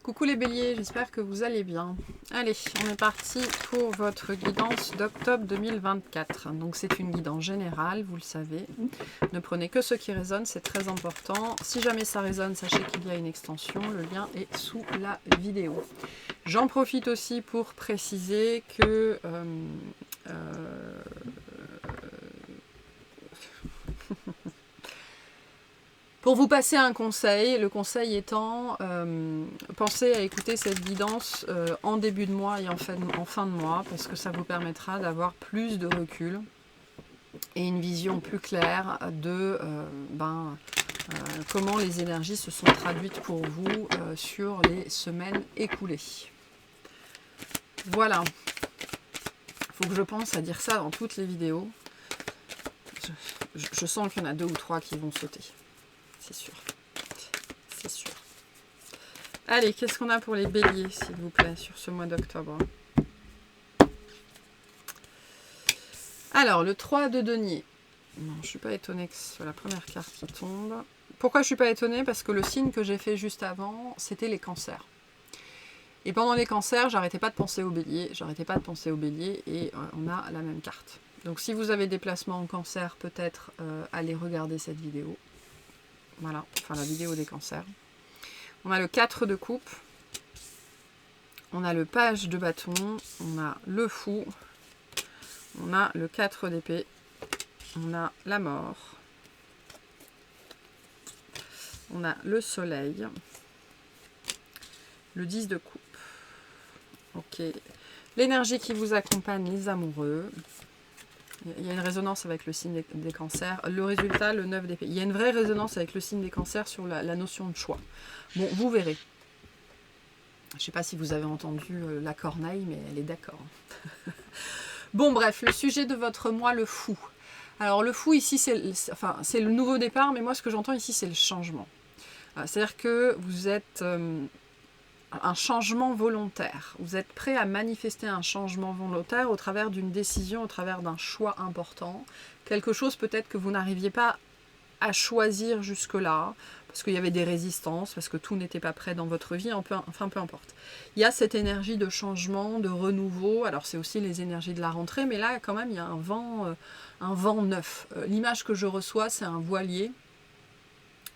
Coucou les béliers, j'espère que vous allez bien. Allez, on est parti pour votre guidance d'octobre 2024. Donc c'est une guidance générale, vous le savez. Ne prenez que ce qui résonne, c'est très important. Si jamais ça résonne, sachez qu'il y a une extension. Le lien est sous la vidéo. J'en profite aussi pour préciser que... Pour vous passer un conseil, le conseil étant, pensez à écouter cette guidance en début de mois et en fin de mois, parce que ça vous permettra d'avoir plus de recul et une vision plus claire de comment les énergies se sont traduites pour vous sur les semaines écoulées. Voilà. Il faut que je pense à dire ça dans toutes les vidéos. Je sens qu'il y en a 2 ou 3 qui vont sauter. C'est sûr. C'est sûr. Allez, qu'est-ce qu'on a pour les béliers, s'il vous plaît, sur ce mois d'octobre? Alors, le 3 de denier. Non, je ne suis pas étonnée que ce soit la première carte qui tombe. Pourquoi je ne suis pas étonnée? Parce que le signe que j'ai fait juste avant, c'était les cancers. Et pendant les cancers, j'arrêtais pas de penser aux béliers. Et on a la même carte. Donc, si vous avez des placements en cancer, peut-être allez regarder cette vidéo. Voilà, enfin la vidéo des cancers. On a le 4 de coupe. On a le page de bâton. On a le fou. On a le 4 d'épée. On a la mort. On a le soleil. Le 10 de coupe. Ok. L'énergie qui vous accompagne, les amoureux. Il y a une résonance avec le signe des cancers. Le résultat, le 9 d'épée. Il y a une vraie résonance avec le signe des cancers sur la notion de choix. Bon, vous verrez. Je ne sais pas si vous avez entendu la corneille, mais elle est d'accord. Bon, bref, le sujet de votre mois, le fou. Alors, le fou, ici, c'est le nouveau départ, mais moi, ce que j'entends ici, c'est le changement. C'est-à-dire que vous êtes... un changement volontaire. Vous êtes prêt à manifester un changement volontaire au travers d'une décision, au travers d'un choix important. Quelque chose peut-être que vous n'arriviez pas à choisir jusque-là, parce qu'il y avait des résistances, parce que tout n'était pas prêt dans votre vie, enfin peu importe. Il y a cette énergie de changement, de renouveau, alors c'est aussi les énergies de la rentrée, mais là quand même il y a un vent neuf. L'image que je reçois, c'est un voilier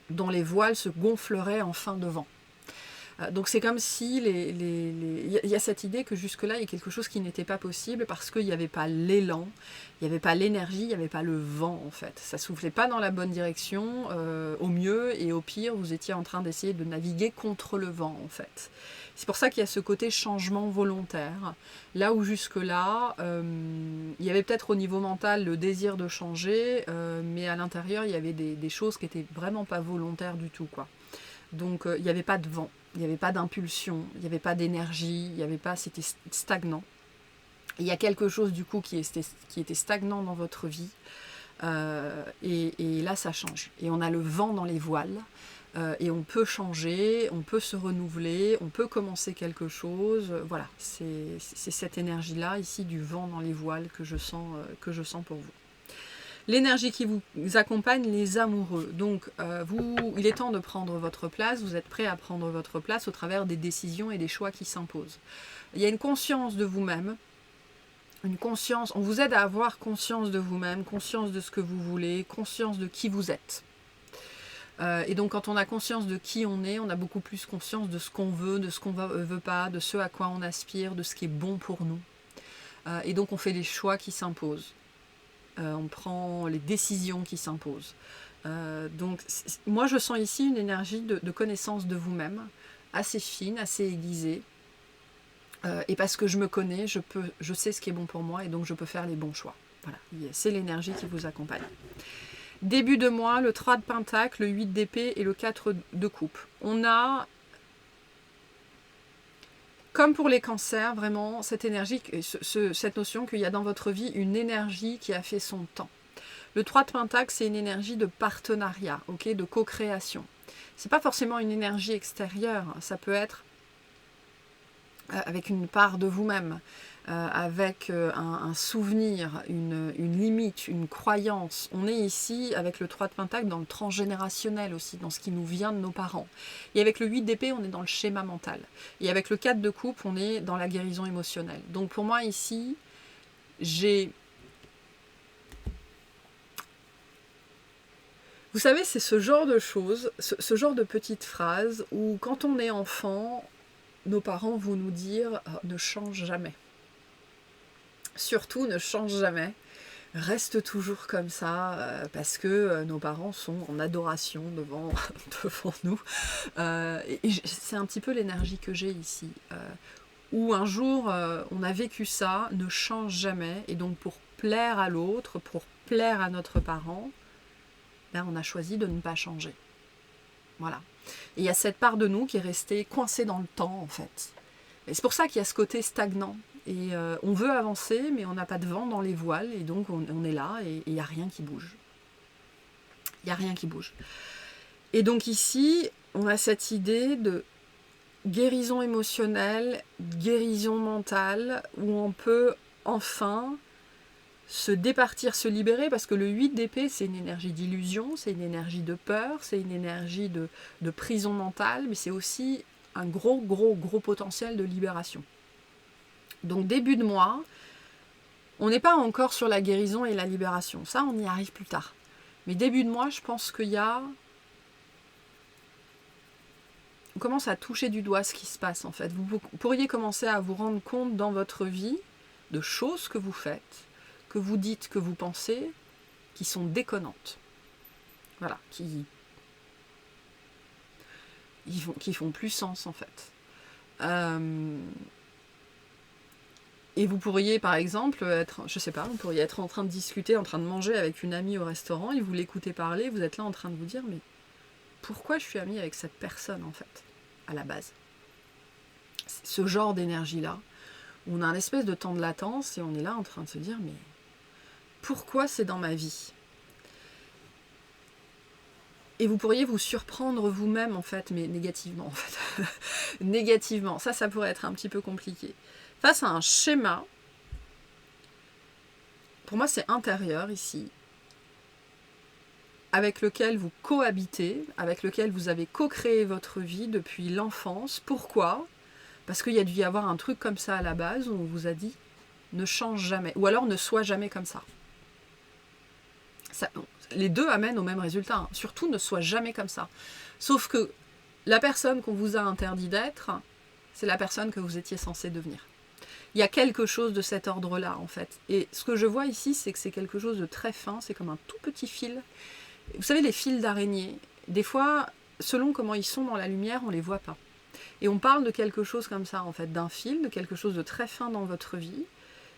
dont les voiles se gonfleraient en fin de vent. Donc c'est comme si il y a cette idée que jusque-là, il y a quelque chose qui n'était pas possible parce qu'il n'y avait pas l'élan, il n'y avait pas l'énergie, il n'y avait pas le vent en fait. Ça ne soufflait pas dans la bonne direction, au mieux et au pire, vous étiez en train d'essayer de naviguer contre le vent en fait. C'est pour ça qu'il y a ce côté changement volontaire. Là où jusque-là, il y avait peut-être au niveau mental le désir de changer, mais à l'intérieur, il y avait des choses qui n'étaient vraiment pas volontaires du tout, quoi. Donc il n'y avait pas de vent, il n'y avait pas d'impulsion, il n'y avait pas d'énergie, il n'y avait pas, c'était stagnant. Et il y a quelque chose du coup qui était stagnant dans votre vie, et là ça change. Et on a le vent dans les voiles, et on peut changer, on peut se renouveler, on peut commencer quelque chose. Voilà, c'est cette énergie-là ici du vent dans les voiles que je sens pour vous. L'énergie qui vous accompagne, les amoureux. Donc, il est temps de prendre votre place. Vous êtes prêt à prendre votre place au travers des décisions et des choix qui s'imposent. Il y a une conscience de vous-même. Une conscience, on vous aide à avoir conscience de vous-même, conscience de ce que vous voulez, conscience de qui vous êtes. Et donc, quand on a conscience de qui on est, on a beaucoup plus conscience de ce qu'on veut, de ce qu'on ne veut pas, de ce à quoi on aspire, de ce qui est bon pour nous. Et donc, on fait des choix qui s'imposent. On prend les décisions qui s'imposent. Donc, moi, je sens ici une énergie de connaissance de vous-même, assez fine, assez aiguisée. Et parce que je me connais, je sais ce qui est bon pour moi et donc je peux faire les bons choix. Voilà, c'est l'énergie qui vous accompagne. Début de mois, le 3 de pentacle, le 8 d'épée et le 4 de coupe. On a... Comme pour les cancers, vraiment, cette énergie, cette notion qu'il y a dans votre vie une énergie qui a fait son temps. Le 3 de pentacle, c'est une énergie de partenariat, de co-création. Ce n'est pas forcément une énergie extérieure, ça peut être avec une part de vous-même. avec un souvenir, une limite, une croyance. On est ici avec le 3 de Pentacle dans le transgénérationnel aussi, dans ce qui nous vient de nos parents. Et avec le 8 d'épée, on est dans le schéma mental. Et avec le 4 de coupe, on est dans la guérison émotionnelle. Donc pour moi ici, j'ai... Vous savez, c'est ce genre de choses, ce genre de petites phrases où quand on est enfant, nos parents vont nous dire « ne change jamais ». Surtout, ne change jamais. Reste toujours comme ça, parce que nos parents sont en adoration devant, devant nous. C'est un petit peu l'énergie que j'ai ici. Où un jour, on a vécu ça, ne change jamais. Et donc, pour plaire à l'autre, pour plaire à notre parent, ben, on a choisi de ne pas changer. Voilà. Et il y a cette part de nous qui est restée coincée dans le temps, en fait. Et c'est pour ça qu'il y a ce côté stagnant. Et on veut avancer, mais on n'a pas de vent dans les voiles, et donc on est là, et il n'y a rien qui bouge. Il n'y a rien qui bouge. Et donc ici, on a cette idée de guérison émotionnelle, guérison mentale, où on peut enfin se départir, se libérer, parce que le 8 d'épée, c'est une énergie d'illusion, c'est une énergie de peur, c'est une énergie de prison mentale, mais c'est aussi un gros potentiel de libération. Donc début de mois, on n'est pas encore sur la guérison et la libération. Ça, on y arrive plus tard. Mais début de mois, je pense qu'il y a... On commence à toucher du doigt ce qui se passe en fait. Vous pourriez commencer à vous rendre compte dans votre vie de choses que vous faites, que vous dites, que vous pensez, qui sont déconnantes. Voilà, qui font plus sens en fait. Et vous pourriez, par exemple, être, je sais pas, vous pourriez être en train de discuter, en train de manger avec une amie au restaurant, et vous l'écoutez parler, vous êtes là en train de vous dire, mais pourquoi je suis amie avec cette personne, en fait, à la base? Ce genre d'énergie-là, où on a un espèce de temps de latence, et on est là en train de se dire, mais pourquoi c'est dans ma vie? Et vous pourriez vous surprendre vous-même, en fait, mais négativement, en fait. Négativement, ça pourrait être un petit peu compliqué. Face à un schéma, pour moi c'est intérieur ici, avec lequel vous cohabitez, avec lequel vous avez co-créé votre vie depuis l'enfance. Pourquoi? Parce qu'il y a dû y avoir un truc comme ça à la base où on vous a dit ne change jamais, ou alors ne sois jamais comme ça. Les deux amènent au même résultat, hein. Surtout ne sois jamais comme ça. Sauf que la personne qu'on vous a interdit d'être, c'est la personne que vous étiez censé devenir. Il y a quelque chose de cet ordre-là, en fait. Et ce que je vois ici, c'est que c'est quelque chose de très fin, c'est comme un tout petit fil. Vous savez, les fils d'araignée, des fois, selon comment ils sont dans la lumière, on ne les voit pas. Et on parle de quelque chose comme ça, en fait, d'un fil, de quelque chose de très fin dans votre vie.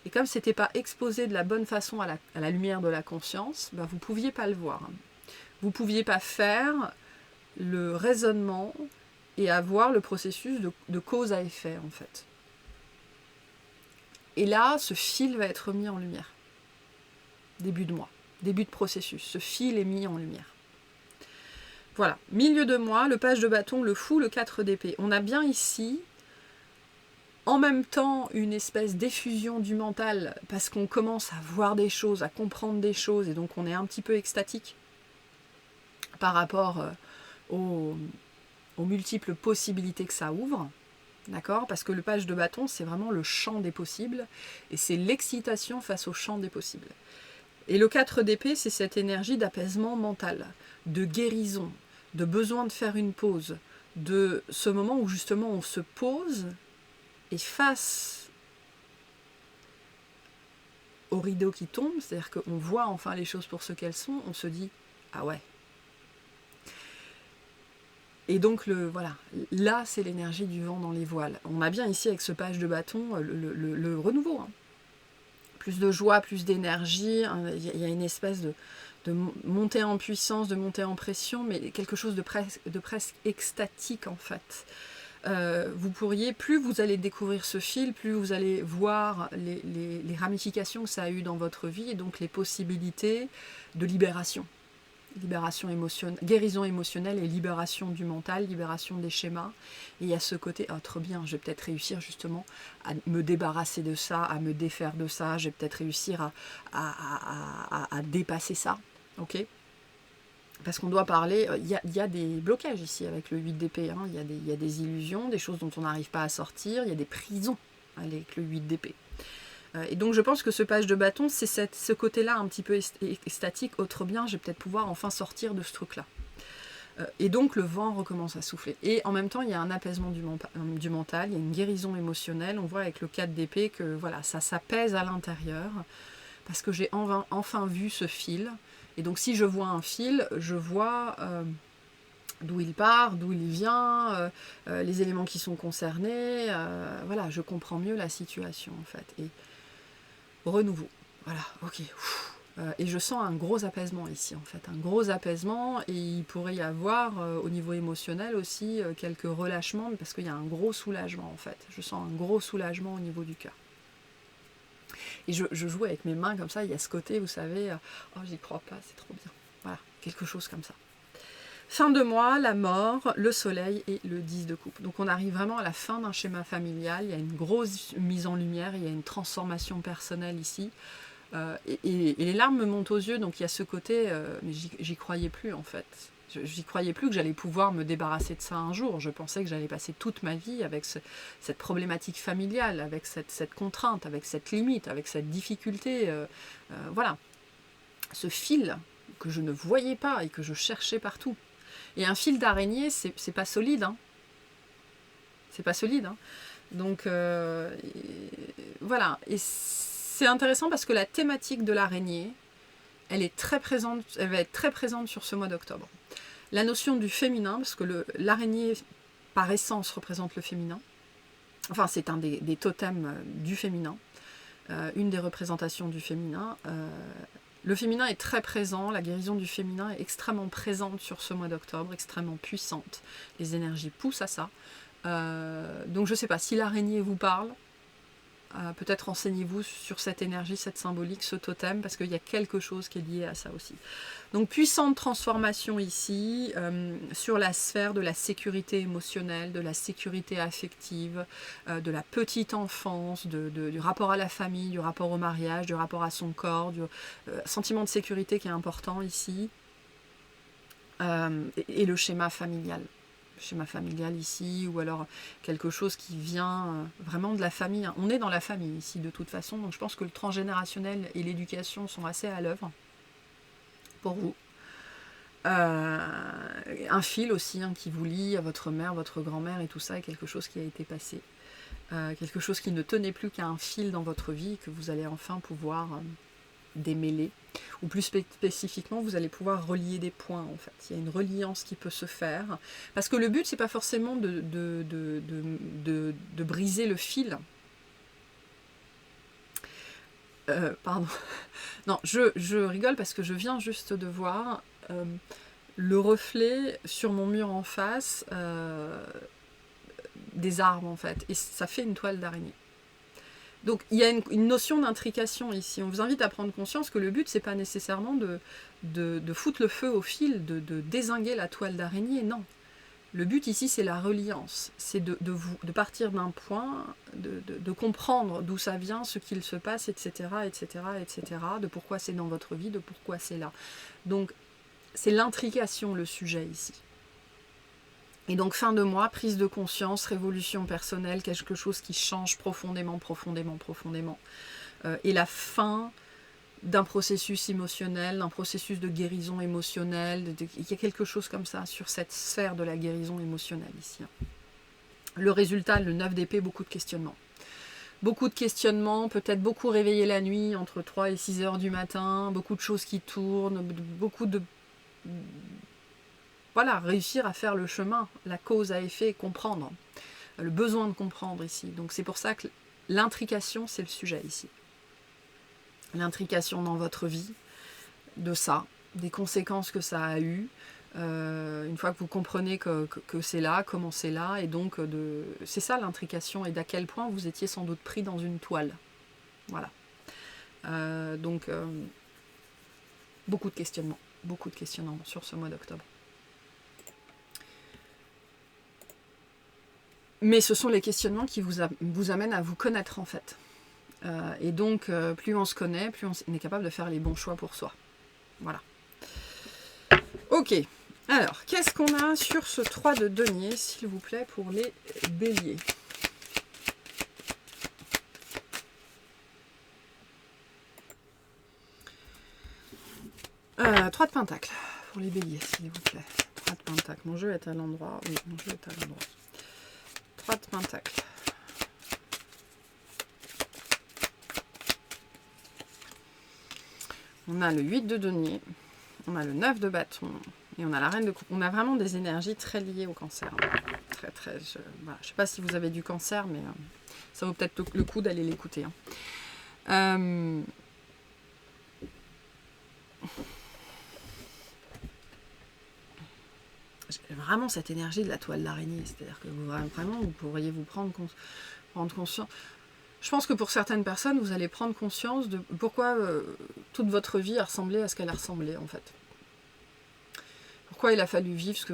Et comme ce n'était pas exposé de la bonne façon à la lumière de la conscience, ben, vous ne pouviez pas le voir. Vous ne pouviez pas faire le raisonnement et avoir le processus de cause à effet, en fait. Et là, ce fil va être mis en lumière. Début de mois, début de processus. Ce fil est mis en lumière. Voilà, milieu de mois, le page de bâton, le fou, le 4 d'épée. On a bien ici, en même temps, une espèce d'effusion du mental, parce qu'on commence à voir des choses, à comprendre des choses, et donc on est un petit peu extatique par rapport aux multiples possibilités que ça ouvre. D'accord? Parce que le page de bâton, c'est vraiment le champ des possibles, et c'est l'excitation face au champ des possibles. Et le 4 d'épée, c'est cette énergie d'apaisement mental, de guérison, de besoin de faire une pause, de ce moment où justement on se pose, et face au rideau qui tombe, c'est-à-dire qu'on voit enfin les choses pour ce qu'elles sont, on se dit « Ah ouais ». Et donc, voilà, là, c'est l'énergie du vent dans les voiles. On a bien ici, avec ce page de bâton, le renouveau. Hein. Plus de joie, plus d'énergie. Il y a une espèce de montée en puissance, de montée en pression, mais quelque chose de presque extatique, en fait. Vous pourriez, plus vous allez découvrir ce fil, plus vous allez voir les ramifications que ça a eu dans votre vie, et donc les possibilités de libération. Libération émotionnelle, guérison émotionnelle et libération du mental, libération des schémas. Et il y a ce côté, ah trop bien, je vais peut-être réussir justement à me débarrasser de ça, à me défaire de ça, je vais peut-être réussir à dépasser ça. Ok ? Parce qu'on doit parler, il y a des blocages ici avec le 8 d'épée, hein. Il y a des illusions, des choses dont on n'arrive pas à sortir, il y a des prisons avec le 8 d'épée. Et donc je pense que ce page de bâton, c'est ce côté-là un petit peu extatique, autre bien, je vais peut-être pouvoir enfin sortir de ce truc-là. Et donc le vent recommence à souffler. Et en même temps, il y a un apaisement du mental, il y a une guérison émotionnelle. On voit avec le 4 d'épée que voilà, ça s'apaise à l'intérieur, parce que j'ai enfin vu ce fil. Et donc si je vois un fil, je vois d'où il part, d'où il vient, les éléments qui sont concernés. Voilà, je comprends mieux la situation en fait. Et renouveau. Voilà, ok. Et je sens un gros apaisement ici, en fait. Un gros apaisement, et il pourrait y avoir, au niveau émotionnel aussi, quelques relâchements, parce qu'il y a un gros soulagement, en fait. Je sens un gros soulagement au niveau du cœur. Et je joue avec mes mains comme ça, il y a ce côté, vous savez, oh, j'y crois pas, c'est trop bien. Voilà, quelque chose comme ça. Fin de mois, la mort, le soleil et le 10 de coupe. Donc on arrive vraiment à la fin d'un schéma familial, il y a une grosse mise en lumière, il y a une transformation personnelle ici. Et les larmes me montent aux yeux, donc il y a ce côté, mais j'y croyais plus en fait. J'y croyais plus que j'allais pouvoir me débarrasser de ça un jour. Je pensais que j'allais passer toute ma vie avec cette problématique familiale, avec cette contrainte, avec cette limite, avec cette difficulté. Voilà, ce fil que je ne voyais pas et que je cherchais partout. Et un fil d'araignée, c'est pas solide, hein. C'est pas solide, hein. Donc voilà. Et c'est intéressant parce que la thématique de l'araignée, elle est très présente, elle va être très présente sur ce mois d'octobre. La notion du féminin, parce que l'araignée par essence représente le féminin. Enfin, c'est un des totems du féminin, une des représentations du féminin. Le féminin est très présent, la guérison du féminin est extrêmement présente sur ce mois d'octobre, extrêmement puissante. Les énergies poussent à ça. Donc je ne sais pas si l'araignée vous parle, peut-être renseignez-vous sur cette énergie, cette symbolique, ce totem, parce qu'il y a quelque chose qui est lié à ça aussi. Donc puissante transformation ici, sur la sphère de la sécurité émotionnelle, de la sécurité affective, de la petite enfance, du rapport à la famille, du rapport au mariage, du rapport à son corps, du sentiment de sécurité qui est important ici, et le schéma familial. Schéma familial ici, ou alors quelque chose qui vient vraiment de la famille. On est dans la famille ici de toute façon, donc je pense que le transgénérationnel et l'éducation sont assez à l'œuvre pour vous. Un fil aussi qui vous lie à votre mère, votre grand-mère et tout ça, est quelque chose qui a été passé. Quelque chose qui ne tenait plus qu'à un fil dans votre vie, que vous allez enfin pouvoir démêler. Ou plus spécifiquement, vous allez pouvoir relier des points en fait. Il y a une reliance qui peut se faire. Parce que le but, c'est pas forcément de briser le fil. Pardon. Non, je rigole parce que je viens juste de voir le reflet sur mon mur en face des arbres en fait. Et ça fait une toile d'araignée. Donc il y a une notion d'intrication ici. On vous invite à prendre conscience que le but, c'est pas nécessairement de foutre le feu au fil, de dézinguer la toile d'araignée, non. Le but ici, c'est la reliance. C'est de partir d'un point, de comprendre d'où ça vient, ce qu'il se passe, etc., etc., etc., de pourquoi c'est dans votre vie, de pourquoi c'est là. Donc c'est l'intrication le sujet ici. Et donc fin de mois, prise de conscience, révolution personnelle, quelque chose qui change profondément, profondément, profondément. Et la fin d'un processus émotionnel, d'un processus de guérison émotionnelle. Il y a quelque chose comme ça sur cette sphère de la guérison émotionnelle ici. Le résultat, le 9 d'épée, beaucoup de questionnements. Beaucoup de questionnements, peut-être beaucoup réveillé la nuit, entre 3 et 6 heures du matin, beaucoup de choses qui tournent, beaucoup de... Voilà, réussir à faire le chemin, la cause à effet, comprendre, le besoin de comprendre ici. Donc c'est pour ça que l'intrication, c'est le sujet ici. L'intrication dans votre vie, de ça, des conséquences que ça a eues, une fois que vous comprenez que c'est là, comment c'est là, et donc c'est ça l'intrication, et d'à quel point vous étiez sans doute pris dans une toile. Voilà. Donc, beaucoup de questionnements. beaucoup de questionnements sur ce mois d'octobre. Mais ce sont les questionnements qui vous amènent à vous connaître en fait. Et donc, plus on se connaît, plus on est capable de faire les bons choix pour soi. Voilà. Ok. Alors, qu'est-ce qu'on a sur ce 3 de denier, s'il vous plaît, pour les béliers? Trois de pentacles pour les béliers, s'il vous plaît. 3 de pentacles. Mon jeu est à l'endroit. Oui, mon jeu est à l'endroit. 3 de pentacles. On a le 8 de denier. On a le 9 de bâton. Et on a la reine de coupe. On a vraiment des énergies très liées au cancer. Très, très... Voilà. Je ne sais pas si vous avez du cancer, mais ça vaut peut-être le coup d'aller l'écouter. Hein. Vraiment cette énergie de la toile d'araignée, c'est-à-dire que vraiment vous pourriez vous prendre conscience. Je pense que pour certaines personnes, vous allez prendre conscience de pourquoi toute votre vie a ressemblé à ce qu'elle a ressemblé en fait. Pourquoi il a fallu vivre ce que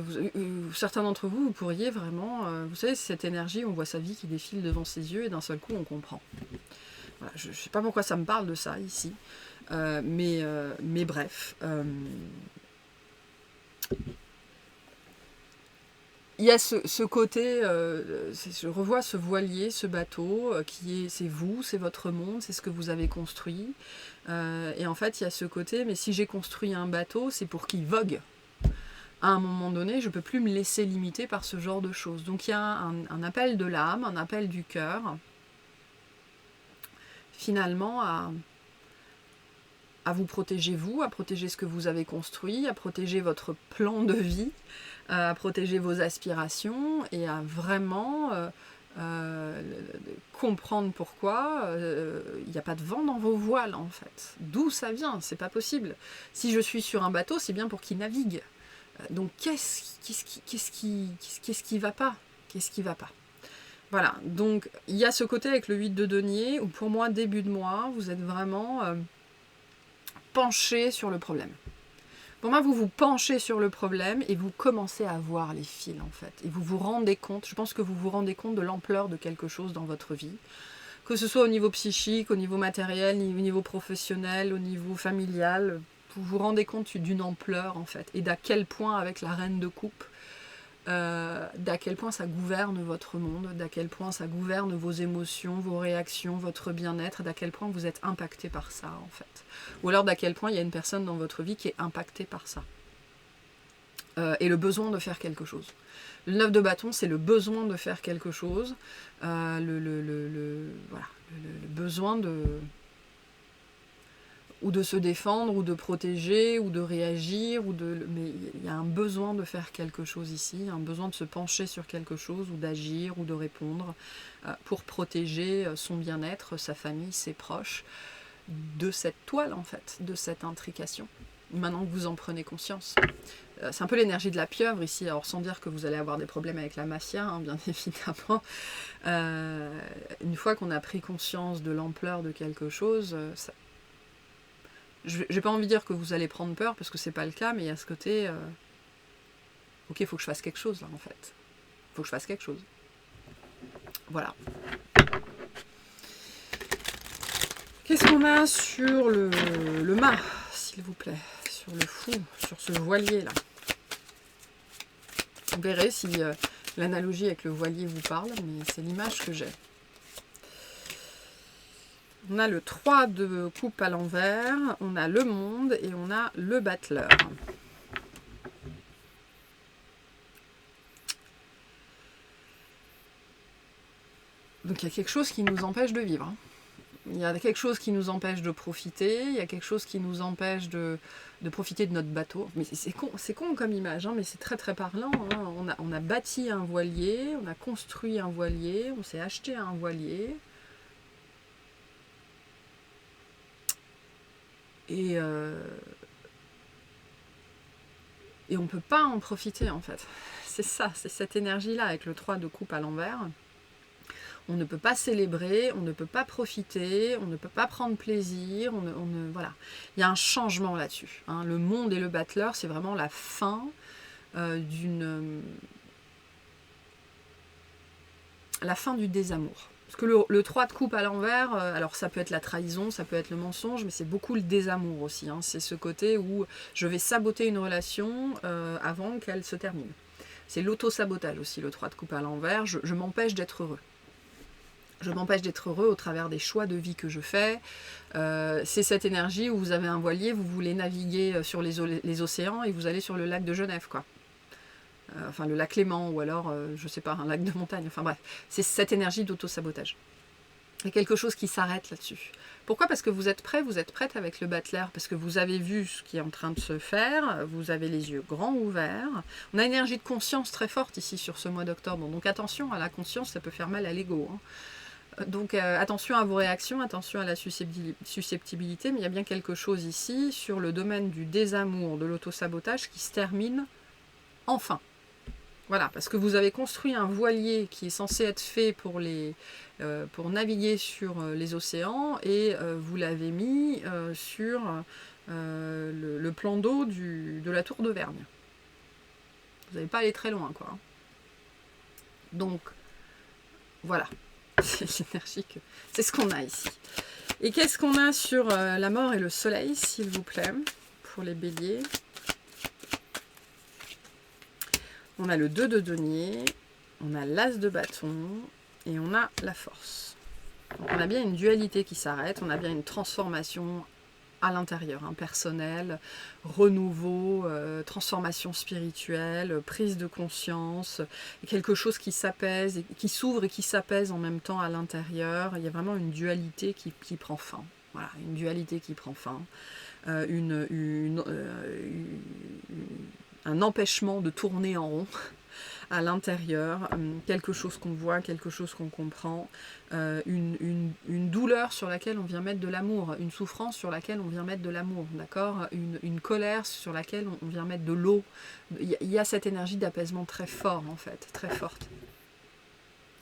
certains d'entre vous, vous pourriez vraiment, vous savez, cette énergie, on voit sa vie qui défile devant ses yeux et d'un seul coup on comprend. Voilà, je ne sais pas pourquoi ça me parle de ça ici, mais bref. Il y a ce côté, je revois ce voilier, ce bateau, c'est vous, c'est votre monde, c'est ce que vous avez construit. Et en fait, il y a ce côté, mais si j'ai construit un bateau, c'est pour qu'il vogue. À un moment donné, je ne peux plus me laisser limiter par ce genre de choses. Donc il y a un appel de l'âme, un appel du cœur, finalement, à vous protéger vous, à protéger ce que vous avez construit, à protéger votre plan de vie, à protéger vos aspirations et à vraiment comprendre pourquoi il n'y a pas de vent dans vos voiles en fait. D'où ça vient, c'est pas possible. Si je suis sur un bateau, c'est bien pour qu'il navigue. Donc qu'est-ce qui va pas? Qu'est-ce qui va pas? Voilà, donc il y a ce côté avec le 8 de denier où pour moi, début de mois, vous êtes vraiment penché sur le problème. Pour moi, vous vous penchez sur le problème et vous commencez à voir les fils, en fait. Et vous vous rendez compte, je pense que vous vous rendez compte de l'ampleur de quelque chose dans votre vie. Que ce soit au niveau psychique, au niveau matériel, au niveau professionnel, au niveau familial, vous vous rendez compte d'une ampleur, en fait. Et d'à quel point, avec la reine de coupe, d'à quel point ça gouverne votre monde, d'à quel point ça gouverne vos émotions, vos réactions, votre bien-être, d'à quel point vous êtes impacté par ça en fait. Ou alors d'à quel point il y a une personne dans votre vie qui est impactée par ça. Et le besoin de faire quelque chose. Le 9 de bâton, c'est le besoin de faire quelque chose, voilà, le besoin de... ou de se défendre, ou de protéger, ou de réagir, mais il y a un besoin de faire quelque chose ici, un besoin de se pencher sur quelque chose, ou d'agir, ou de répondre, pour protéger son bien-être, sa famille, ses proches, de cette toile en fait, de cette intrication. Maintenant que vous en prenez conscience. C'est un peu l'énergie de la pieuvre ici, alors sans dire que vous allez avoir des problèmes avec la mafia, hein, bien évidemment. Une fois qu'on a pris conscience de l'ampleur de quelque chose, j'ai pas envie de dire que vous allez prendre peur, parce que c'est pas le cas, mais il y a ce côté... ok, il faut que je fasse quelque chose, là, en fait. Il faut que je fasse quelque chose. Voilà. Qu'est-ce qu'on a sur le mât, s'il vous plaît? Sur le fou, sur ce voilier, là. Vous verrez si l'analogie avec le voilier vous parle, mais c'est l'image que j'ai. On a le 3 de coupe à l'envers, on a le monde et on a le battleur. Donc il y a quelque chose qui nous empêche de vivre. Hein. Il y a quelque chose qui nous empêche de profiter, il y a quelque chose qui nous empêche de profiter de notre bateau. Mais c'est con comme image, hein, mais c'est très très parlant. Hein. On a bâti un voilier, on a construit un voilier, on s'est acheté un voilier. Et on ne peut pas en profiter en fait. C'est ça, c'est cette énergie-là avec le 3 de coupe à l'envers. on ne peut pas célébrer, on ne peut pas profiter, on ne peut pas prendre plaisir, voilà. Il y a un changement là-dessus. Hein. Le monde et le battleur, c'est vraiment la fin la fin du désamour. Parce que le 3 de coupe à l'envers, alors ça peut être la trahison, ça peut être le mensonge, mais c'est beaucoup le désamour aussi. Hein. C'est ce côté où je vais saboter une relation avant qu'elle se termine. C'est l'auto-sabotage aussi, le 3 de coupe à l'envers. Je m'empêche d'être heureux. Je m'empêche d'être heureux au travers des choix de vie que je fais. C'est cette énergie où vous avez un voilier, vous voulez naviguer sur les océans et vous allez sur le lac de Genève, quoi. Enfin, le lac Léman, ou alors, je sais pas, un lac de montagne. Enfin bref, c'est cette énergie d'auto-sabotage. Il y a quelque chose qui s'arrête là-dessus. Pourquoi? Parce que vous êtes prêt, vous êtes prête avec le battleur, parce que vous avez vu ce qui est en train de se faire, vous avez les yeux grands ouverts. On a une énergie de conscience très forte ici sur ce mois d'octobre, donc attention à la conscience, ça peut faire mal à l'ego. Hein. Donc attention à vos réactions, attention à la susceptibilité, mais il y a bien quelque chose ici sur le domaine du désamour, de l'auto-sabotage qui se termine enfin. Voilà, parce que vous avez construit un voilier qui est censé être fait pour naviguer sur les océans et vous l'avez mis sur le plan d'eau de la tour d'Auvergne. Vous n'allez pas aller très loin, quoi. Donc, voilà. C'est l'énergie que... C'est ce qu'on a ici. Et qu'est-ce qu'on a sur la mort et le soleil, s'il vous plaît, pour les béliers? On a le 2 de denier, on a l'as de bâton et on a la force. Donc on a bien une dualité qui s'arrête, on a bien une transformation à l'intérieur, hein, personnelle, renouveau, transformation spirituelle, prise de conscience, quelque chose qui s'apaise, qui s'ouvre et qui s'apaise en même temps à l'intérieur. Il y a vraiment une dualité qui prend fin. Voilà, une dualité qui prend fin. Un empêchement de tourner en rond à l'intérieur, quelque chose qu'on voit, quelque chose qu'on comprend, une douleur sur laquelle on vient mettre de l'amour, une souffrance sur laquelle on vient mettre de l'amour, d'accord, une colère sur laquelle on vient mettre de l'eau. Il y a cette énergie d'apaisement très fort, en fait, très forte,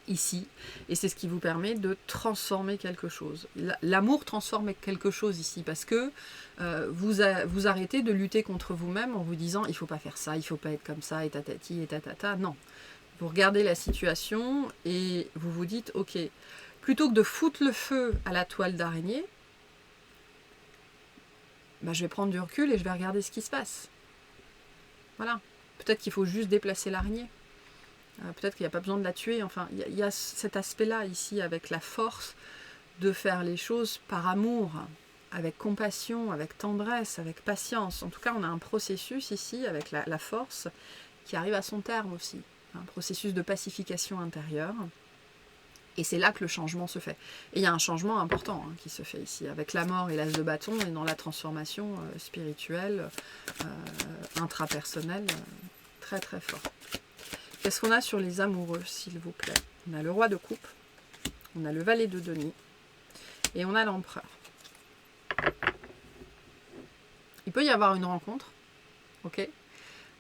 ici, et c'est ce qui vous permet de transformer quelque chose. L'amour transforme quelque chose ici, parce que vous arrêtez de lutter contre vous-même en vous disant il faut pas faire ça, il faut pas être comme ça, et tatati, et tatata. Non. Vous regardez la situation et vous vous dites ok, plutôt que de foutre le feu à la toile d'araignée, bah, je vais prendre du recul et je vais regarder ce qui se passe. Voilà. Peut-être qu'il faut juste déplacer l'araignée. Peut-être qu'il n'y a pas besoin de la tuer. Enfin, il y a cet aspect-là ici avec la force de faire les choses par amour, avec compassion, avec tendresse, avec patience. En tout cas, on a un processus ici avec la force qui arrive à son terme aussi. Un processus de pacification intérieure. Et c'est là que le changement se fait. Et il y a un changement important qui se fait ici, avec la mort et l'as de bâton, et dans la transformation spirituelle, intrapersonnelle, très très fort. Qu'est-ce qu'on a sur les amoureux, s'il vous plaît? On a le roi de coupe, on a le valet de denier, et on a l'empereur. Il peut y avoir une rencontre, ok?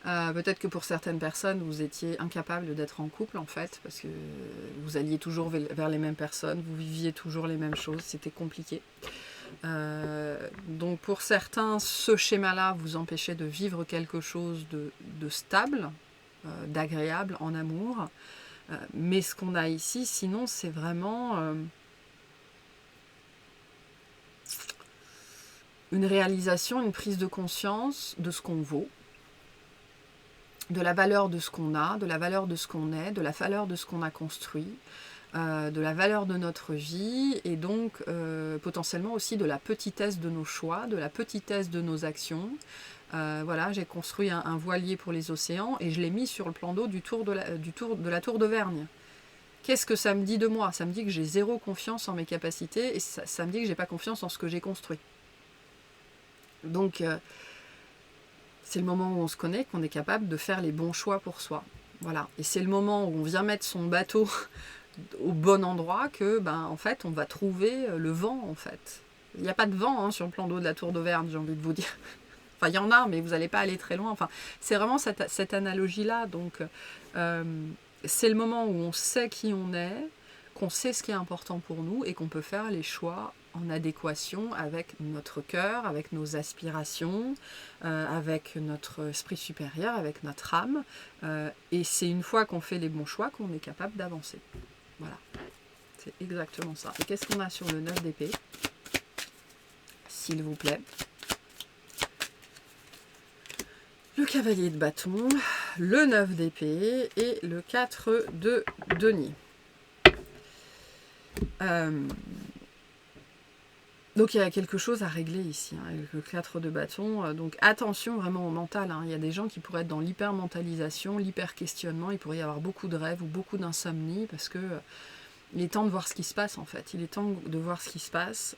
Peut-être que pour certaines personnes, vous étiez incapable d'être en couple, en fait, parce que vous alliez toujours vers les mêmes personnes, vous viviez toujours les mêmes choses, c'était compliqué. Donc pour certains, ce schéma-là vous empêchait de vivre quelque chose de stable, d'agréable en amour, mais ce qu'on a ici sinon c'est vraiment une réalisation, une prise de conscience de ce qu'on vaut, de la valeur de ce qu'on a, de la valeur de ce qu'on est, de la valeur de ce qu'on a construit, de la valeur de notre vie, et donc potentiellement aussi de la petitesse de nos choix, de la petitesse de nos actions. Voilà, j'ai construit un voilier pour les océans et je l'ai mis sur le plan d'eau de la tour d'Auvergne. Qu'est-ce que ça me dit de moi? Ça me dit que j'ai zéro confiance en mes capacités et ça me dit que j'ai pas confiance en ce que j'ai construit. Donc, c'est le moment où on se connaît, qu'on est capable de faire les bons choix pour soi. Voilà. Et c'est le moment où on vient mettre son bateau au bon endroit que, en fait, on va trouver le vent, en fait. Il n'y a pas de vent sur le plan d'eau de la tour d'Auvergne, j'ai envie de vous dire. Enfin, il y en a, mais vous n'allez pas aller très loin. Enfin, c'est vraiment cette analogie-là. Donc, c'est le moment où on sait qui on est, qu'on sait ce qui est important pour nous et qu'on peut faire les choix en adéquation avec notre cœur, avec nos aspirations, avec notre esprit supérieur, avec notre âme. Et c'est une fois qu'on fait les bons choix qu'on est capable d'avancer. Voilà, c'est exactement ça. Et qu'est-ce qu'on a sur le 9 d'épée, s'il vous plaît? Le cavalier de bâton, le 9 d'épée et le 4 de denier. Donc il y a quelque chose à régler ici, hein, avec le 4 de bâton. Donc attention vraiment au mental. Hein. Il y a des gens qui pourraient être dans l'hyper-mentalisation, l'hyper-questionnement. Il pourrait y avoir beaucoup de rêves ou beaucoup d'insomnie parce que il est temps de voir ce qui se passe en fait. Il est temps de voir ce qui se passe.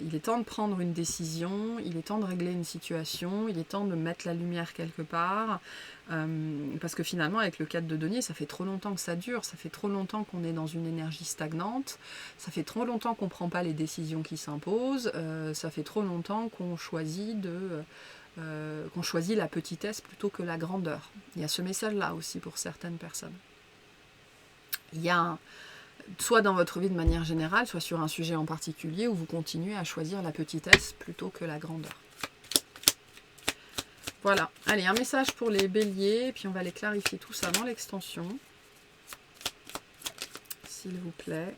Il est temps de prendre une décision. Il est temps de régler une situation. Il est temps de mettre la lumière quelque part. Parce que finalement, avec le 4 de denier, ça fait trop longtemps que ça dure. Ça fait trop longtemps qu'on est dans une énergie stagnante. Ça fait trop longtemps qu'on ne prend pas les décisions qui s'imposent. Ça fait trop longtemps qu'on choisit qu'on choisit la petitesse plutôt que la grandeur. Il y a ce message-là aussi pour certaines personnes. Il y a soit dans votre vie de manière générale, soit sur un sujet en particulier où vous continuez à choisir la petitesse plutôt que la grandeur. Voilà, allez, un message pour les béliers, puis on va les clarifier tous avant l'extension. S'il vous plaît.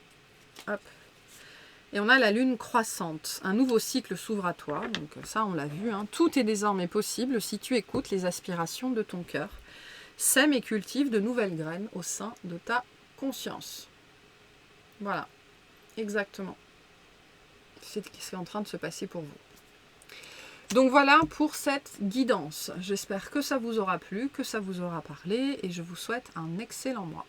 Hop. Et on a la lune croissante. Un nouveau cycle s'ouvre à toi. Donc ça, on l'a vu. Hein. Tout est désormais possible si tu écoutes les aspirations de ton cœur. Sème et cultive de nouvelles graines au sein de ta conscience. Voilà, exactement. C'est ce qui est en train de se passer pour vous. Donc voilà pour cette guidance. J'espère que ça vous aura plu, que ça vous aura parlé et je vous souhaite un excellent mois.